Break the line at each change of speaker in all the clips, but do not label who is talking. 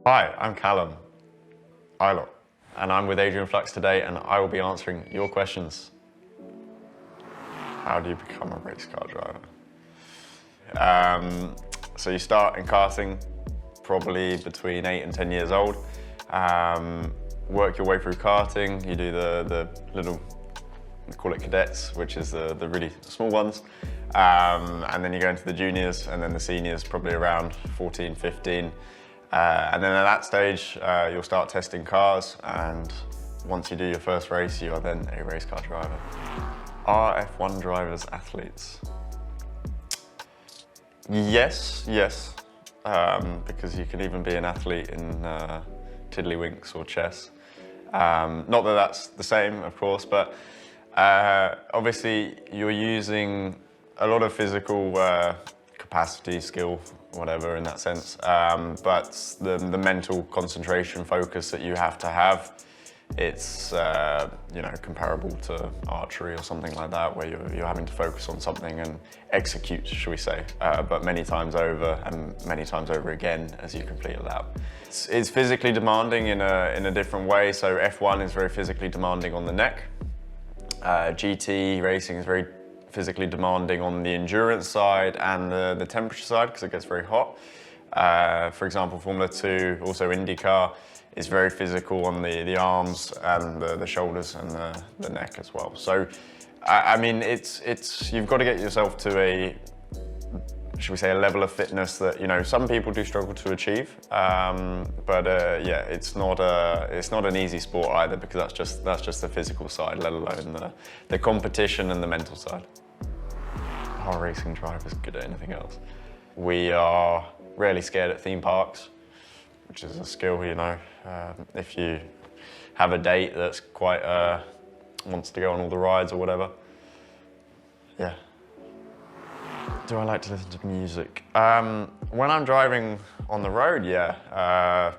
Hi, I'm Callum Ilott, and I'm with Adrian Flux today, and I will be answering your questions. How do you become a race car driver? So you start in karting, probably between 8 and 10 years old. Work your way through karting. You do the little, we call it cadets, which is the really small ones. And then you go into the juniors, and then the seniors, probably around 14, 15. And then at that stage, you'll start testing cars, and once you do your first race, you are then a race car driver. Are F1 drivers athletes? Yes, because you can even be an athlete in tiddlywinks or chess. Not that that's the same, of course, but obviously you're using a lot of physical capacity, skill, whatever in that sense, but the mental concentration, focus that you have to have, it's comparable to archery or something like that, where you're having to focus on something and execute, shall we say, but many times over and many times over again as you complete a lap. It's physically demanding in a different way. So F1 is very physically demanding on the neck. GT racing is very physically demanding on the endurance side and the temperature side, because it gets very hot. For example, Formula 2, also IndyCar, is very physical on the arms and the shoulders and the neck as well. So, I mean, you've got to get yourself to a, should we say, a level of fitness that, you know, some people do struggle to achieve. Yeah, it's not an easy sport either, because that's just the physical side, let alone the competition and the mental side. Are racing drivers good at anything else? We are rarely scared at theme parks, which is a skill, you know. If you have a date that's quite wants to go on all the rides or whatever. Yeah. Do I like to listen to music? When I'm driving on the road, yeah.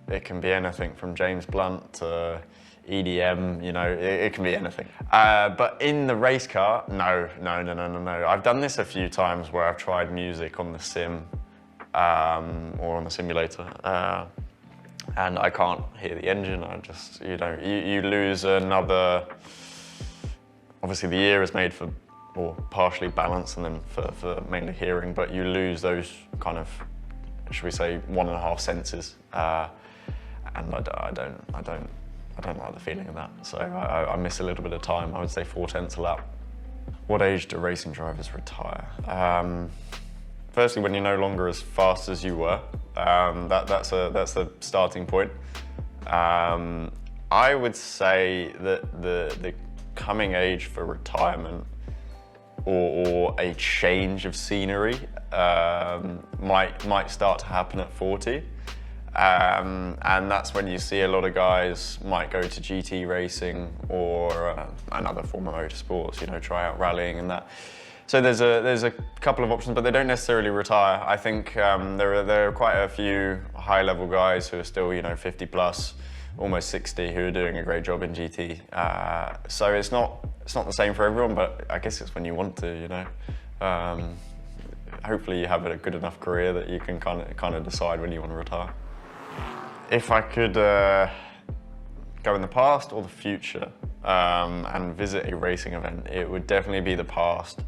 It can be anything from James Blunt to EDM, you know, it can be anything. But in the race car, no. I've done this a few times where I've tried music on the sim or on the simulator, and I can't hear the engine. I just, you lose another. Obviously, the ear is made for, or partially balance, and then for mainly hearing, but you lose those kind of, should we say, 1.5 senses, and I don't like the feeling of that. So I miss a little bit of time. I would say 4/10 a lap. What age do racing drivers retire? Firstly, when you're no longer as fast as you were. That's a starting point. I would say that the coming age for retirement or a change of scenery might start to happen at 40. And that's when you see a lot of guys might go to GT racing or another form of motorsports, you know, try out rallying and that. So there's a couple of options, but they don't necessarily retire. I think there are quite a few high-level guys who are still, you know, 50 plus, almost 60, who are doing a great job in GT. So it's not the same for everyone, but I guess it's when you want to, you know. Hopefully you have a good enough career that you can kind of decide when you want to retire. If I could go in the past or the future and visit a racing event, it would definitely be the past.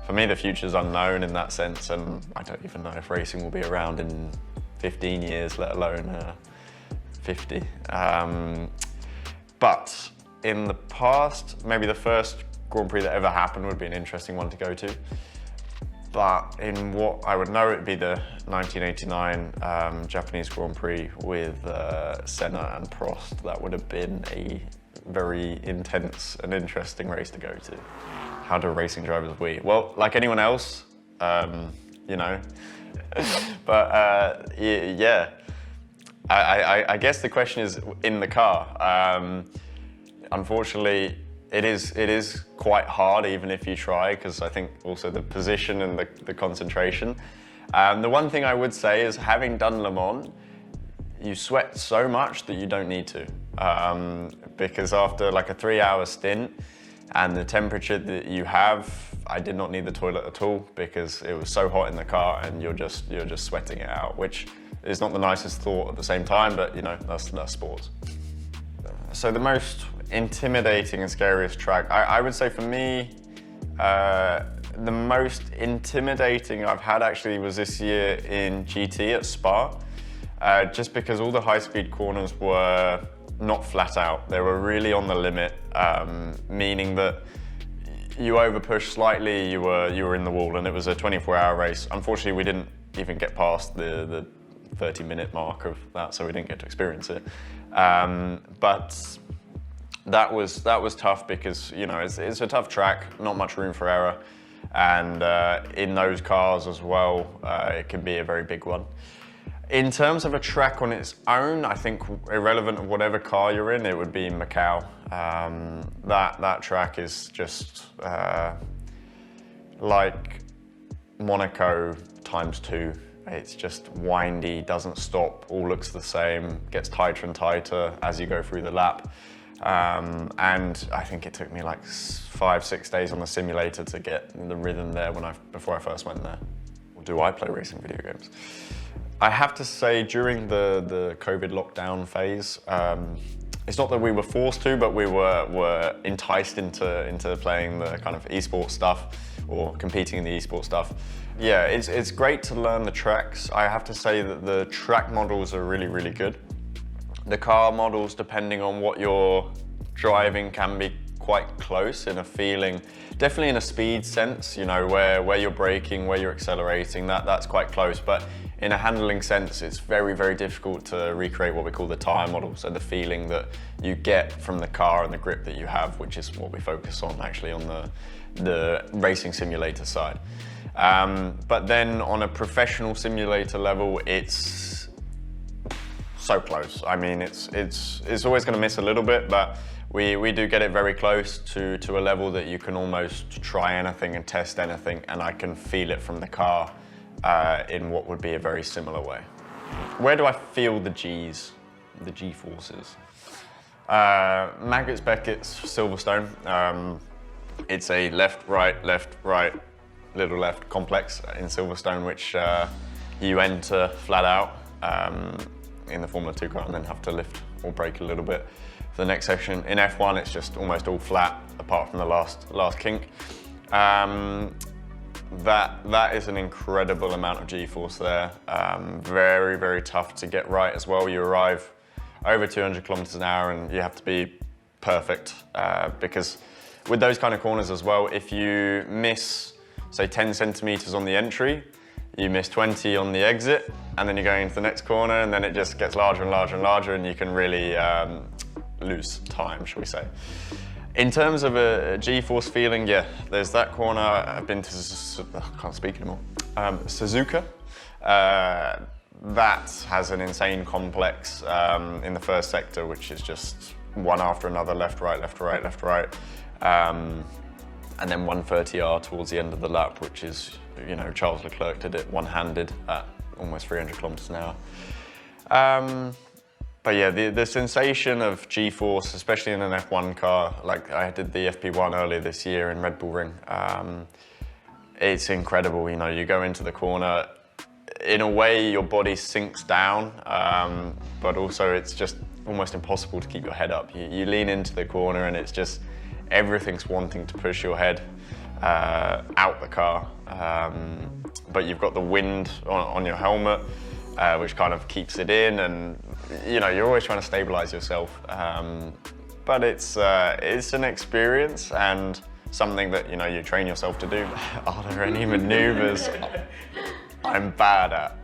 For me, the future's unknown in that sense, and I don't even know if racing will be around in 15 years, let alone 50. But in the past, maybe the first Grand Prix that ever happened would be an interesting one to go to. But in what I would know, it would be the 1989 Japanese Grand Prix with Senna and Prost. That would have been a very intense and interesting race to go to. How do racing drivers wee? Well, like anyone else, you know. But yeah, I guess the question is in the car. Unfortunately, it is quite hard, even if you try, because I think also the position and the concentration. The one thing I would say is, having done Le Mans, you sweat so much that you don't need to, because after like a 3-hour stint, and the temperature that you have, I did not need the toilet at all because it was so hot in the car and you're just sweating it out, which is not the nicest thought at the same time, but you know, that's sports. So the most intimidating and scariest track, I would say for me, the most intimidating I've had actually was this year in GT at Spa, just because all the high-speed corners were not flat out. They were really on the limit, meaning that you overpush slightly, you were in the wall, and it was a 24-hour race. Unfortunately, we didn't even get past the 30-minute mark of that, so we didn't get to experience it. But that was tough because, you know, it's a tough track, not much room for error, and in those cars as well, it can be a very big one. In terms of a track on its own, I think irrelevant of whatever car you're in, it would be Macau. That track is just like Monaco ×2. It's just windy, doesn't stop, all looks the same, gets tighter and tighter as you go through the lap. And I think it took me like 5-6 days on the simulator to get the rhythm there before I first went there. Or do I play racing video games? I have to say, during the COVID lockdown phase, it's not that we were forced to, but we were enticed into playing the kind of esports stuff or competing in the esports stuff. Yeah, it's great to learn the tracks. I have to say that the track models are really, really good. The car models, depending on what you're driving, can be quite close in a feeling, definitely in a speed sense, you know, where you're braking, where you're accelerating, that's quite close. But in a handling sense, it's very, very difficult to recreate what we call the tyre model, so the feeling that you get from the car and the grip that you have, which is what we focus on actually on the racing simulator side. But then on a professional simulator level, it's so close. I mean, it's always going to miss a little bit, but we do get it very close to a level that you can almost try anything and test anything, and I can feel it from the car in what would be a very similar way. Where do I feel the G's, the G-forces? Maggots Beckett's Silverstone. It's a left, right, little left complex in Silverstone, which you enter flat out in the Formula 2 car and then have to lift or brake a little bit for the next section. In F1, it's just almost all flat, apart from the last kink. That is an incredible amount of G-force there. Very, very tough to get right as well. You arrive over 200 kilometers an hour and you have to be perfect because with those kind of corners as well, if you miss, say 10 centimeters on the entry, you miss 20 on the exit, and then you're going into the next corner, and then it just gets larger and larger and larger, and you can really lose time, shall we say. In terms of a G-force feeling, yeah, there's that corner. I've been to, I can't speak anymore, Suzuka. That has an insane complex in the first sector, which is just one after another, left, right, left, right, left, right. And then 130R towards the end of the lap, which is, you know, Charles Leclerc did it one-handed at almost 300 kilometers an hour. But yeah, the sensation of G-force, especially in an F1 car, like I did the FP1 earlier this year in Red Bull Ring, it's incredible. You know, you go into the corner, in a way your body sinks down, but also it's just almost impossible to keep your head up. You lean into the corner and it's just, everything's wanting to push your head out the car. But you've got the wind on your helmet, which kind of keeps it in, and you know, you're always trying to stabilize yourself. But it's an experience and something that, you know, you train yourself to do. Are there any maneuvers I'm bad at?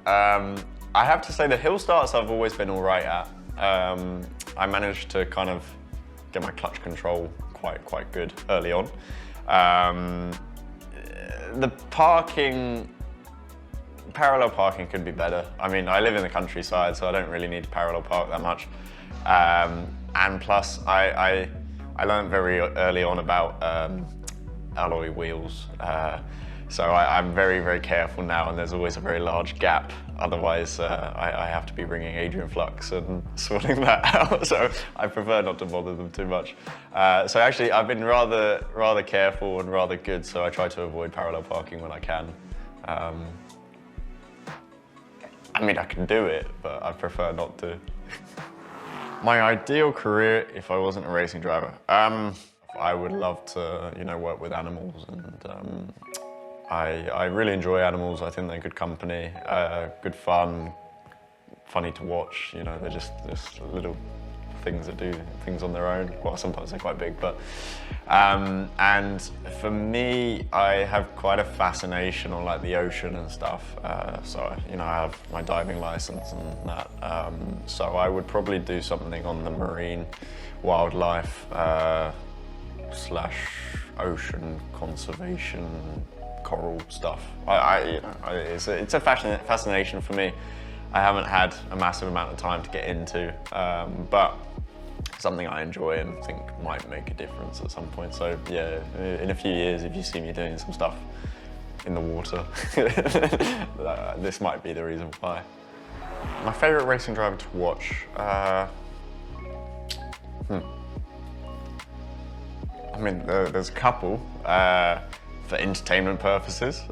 I have to say the hill starts I've always been all right at. I managed to kind of get my clutch control quite good early on. The parallel parking could be better. I mean, I live in the countryside, so I don't really need to parallel park that much. And plus, I learned very early on about alloy wheels. So I'm very, very careful now, and there's always a very large gap. Otherwise, I have to be ringing Adrian Flux and sorting that out. So I prefer not to bother them too much. So actually, I've been rather careful and rather good. So I try to avoid parallel parking when I can. I mean, I can do it, but I prefer not to. My ideal career, if I wasn't a racing driver, I would love to, work with animals, and I really enjoy animals. I think they're good company, good fun, funny to watch. They're just little things that do things on their own. Well, sometimes they're quite big, but and for me, I have quite a fascination on like the ocean and stuff. So I have my diving license and that. So I would probably do something on the marine wildlife / ocean conservation, coral stuff. It's a fascination for me. I haven't had a massive amount of time to get into, but something I enjoy and think might make a difference at some point. So yeah, in a few years, if you see me doing some stuff in the water, this might be the reason why. My favourite racing driver to watch? I mean, there's a couple for entertainment purposes.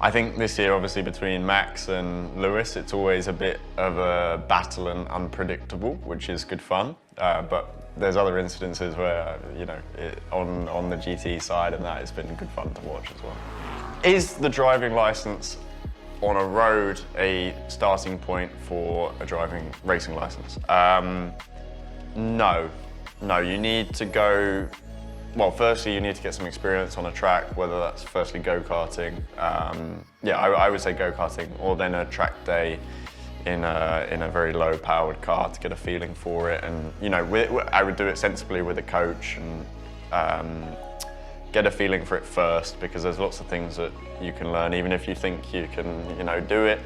I think this year, obviously, between Max and Lewis, it's always a bit of a battle and unpredictable, which is good fun. But there's other incidences where, on the GT side and that, it's been good fun to watch as well. Is the driving license on a road a starting point for a racing license? No, you need to go. Well, firstly, you need to get some experience on a track, whether that's firstly go-karting. I would say go-karting, or then a track day in a very low-powered car to get a feeling for it. And I would do it sensibly with a coach and get a feeling for it first, because there's lots of things that you can learn. Even if you think you can, do it,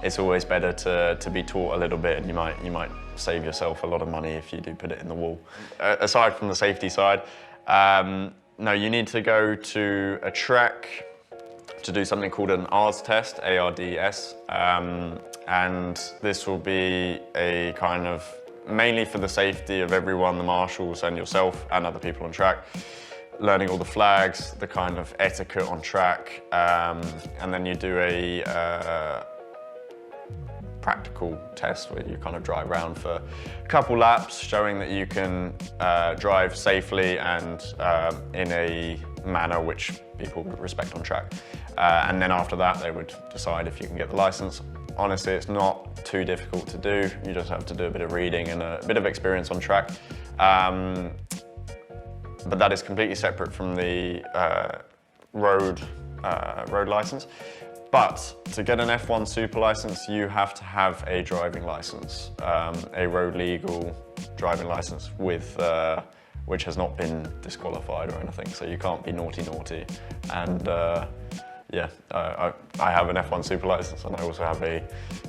it's always better to be taught a little bit, and you might save yourself a lot of money if you do put it in the wall. Aside from the safety side. No, you need to go to a track to do something called an ARDS test, ARDS, and this will be a kind of, mainly for the safety of everyone, the marshals and yourself and other people on track, learning all the flags, the kind of etiquette on track, and then you do a practical test where you kind of drive around for a couple laps, showing that you can drive safely and in a manner which people respect on track. And then after that, they would decide if you can get the license. Honestly, it's not too difficult to do. You just have to do a bit of reading and a bit of experience on track. But that is completely separate from the road license. But to get an F1 Super license, you have to have a driving license, a road legal driving license with, which has not been disqualified or anything. So you can't be naughty. And I have an F1 Super license, and I also have a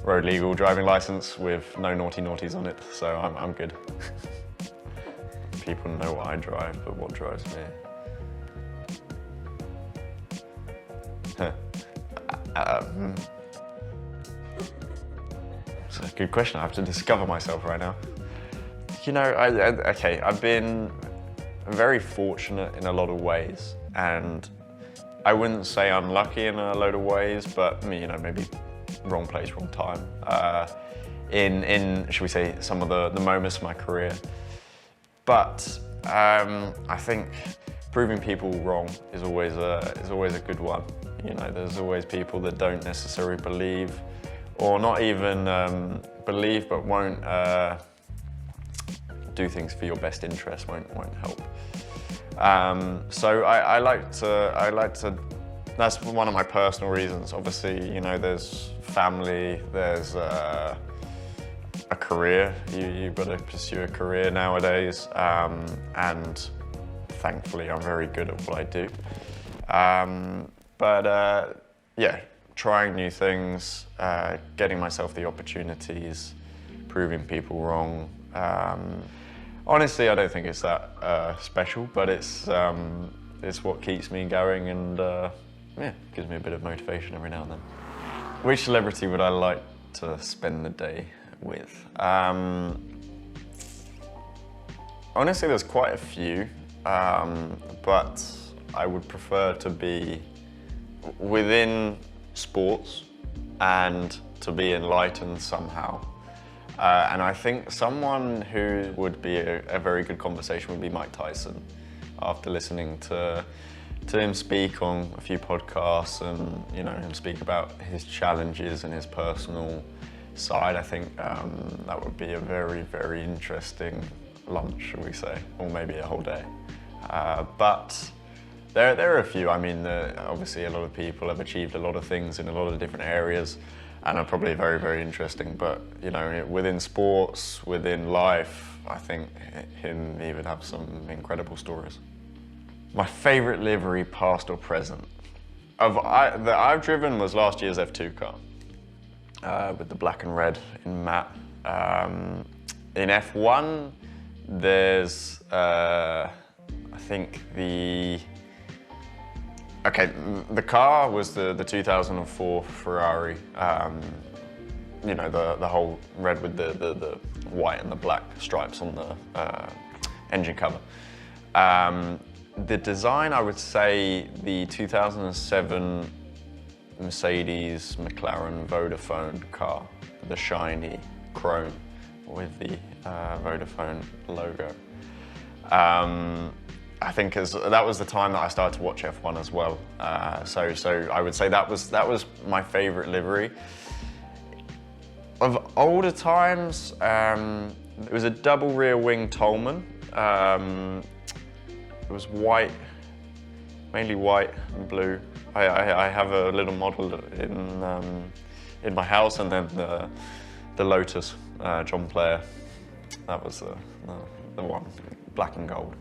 road legal driving license with no naughties on it. So I'm good. People know what I drive, but what drives me? It's a good question. I have to discover myself right now. I've been very fortunate in a lot of ways, and I wouldn't say unlucky in a load of ways, but maybe wrong place, wrong time. In should we say, some of the moments of my career. But I think proving people wrong is always a good one. There's always people that don't necessarily believe, or not even believe, but won't do things for your best interest, won't help. So I like to. That's one of my personal reasons. Obviously, there's family, there's a career. You've got to pursue a career nowadays, and thankfully, I'm very good at what I do. Trying new things, getting myself the opportunities, proving people wrong. Honestly, I don't think it's that special, but it's it's what keeps me going, and yeah, gives me a bit of motivation every now and then. Which celebrity would I like to spend the day with? Honestly, there's quite a few, but I would prefer to be within sports and to be enlightened somehow. And I think someone who would be a very good conversation would be Mike Tyson. After listening to him speak on a few podcasts and him speak about his challenges and his personal side, I think that would be a very, very interesting lunch, shall we say, or maybe a whole day. But there are a few. I mean, obviously a lot of people have achieved a lot of things in a lot of different areas and are probably very, very interesting. But within sports, within life, I think he would have some incredible stories. My favourite livery, past or present, that I've driven was last year's F2 car with the black and red in matte. In F1, there's I think the car was the 2004 Ferrari. The whole red with the white and the black stripes on the engine cover. The design, I would say the 2007 Mercedes McLaren Vodafone car, the shiny chrome with the Vodafone logo. I think that was the time that I started to watch F1 as well. So I would say that was my favourite livery. Of older times, it was a double rear wing Tolman. It was white, mainly white and blue. I have a little model in my house, and then the Lotus John Player. That was the one, black and gold.